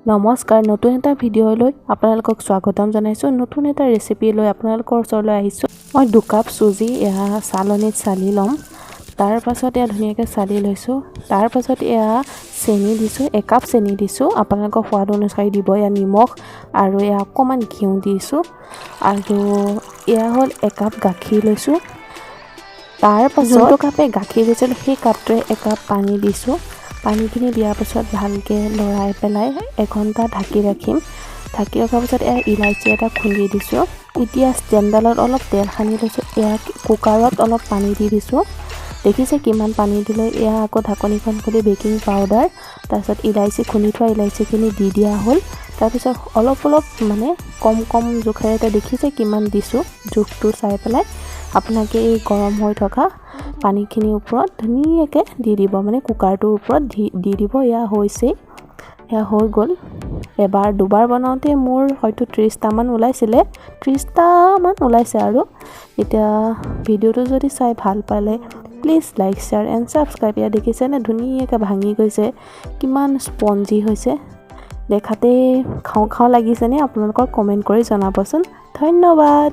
নমস্কাৰ নতুন এটা ভিডিঅ'লৈ আপোনালোকক স্বাগতম জনাইছো নতুন এটা ৰেচিপি লৈ আপোনালোকৰ ওচৰলৈ আহিছো মই 2 কাপ সুজি এয়া চালনীত চালি লম তাৰ পাছত এয়া ধুনীয়াকৈ চালি লৈছো তাৰ পাছত এয়া চেনি দিছো 1 কাপ চেনি দিছো আপোনালোকৰ সোৱাদ অনুসৰি দিব এয়া নিমখ আৰু এয়া অকমান ঘিউ দিছো আৰু এয়া হল 1 কাপ গাখীৰ লৈছো তাৰ পাছত 2 কাপে গাখীৰ দিছিল সেই কাপটোৱে 1 কাপ পানী দিছো পানীখিনি দিয়াৰ পিছত ভালকে লৰাই পেলাই 1 ঘণ্টা ঢাকি ৰাখিম ঢাকি ৰখাৰ পিছত এয়া ইলাইচি এটা খুন্দি দিছো এতিয়া ষ্টেণ্ডডালত অলপ তেল সানি লৈছো এয়া কুকাৰত অলপ পানী দি দিছো দেখিছে কিমান পানী দিলে এয়া আকৌ ঢাকনিখন খুলি বেকিং পাউডাৰ তাৰপিছত ইলাইচি খুন্দি থোৱা ইলাইচিখিনি দি দিয়া হ'ল তাৰপিছত অলপ মানে কম জোখেৰে দেখিছে কিমান দিছো জোখটো চাই পেলাই আপোনাকে এই গৰম হৈ থকা পানীখিনিৰ ওপৰত ধুনীয়াকৈ দি দিব মানে কুকাৰটোৰ ওপৰত দি দিব এয়া হৈছে এয়া হৈ গ'ল এবাৰ দুবাৰ বনাওঁতে মোৰ হয়তো 30 টা মান ওলাইছিল 30 টা মান ওলাইছে আৰু এতিয়া ভিডিওটো যদি চাই ভাল পালে please like share and subscribe ইয়া দেখিছে নে ধুনীয়াকৈ ভাঙি গৈছে কিমান স্পঞ্জি হৈছে দেখাতে খাও লাগিছে নে আপোনালোকৰ কমেন্ট কৰি জনাবচোন ধন্যবাদ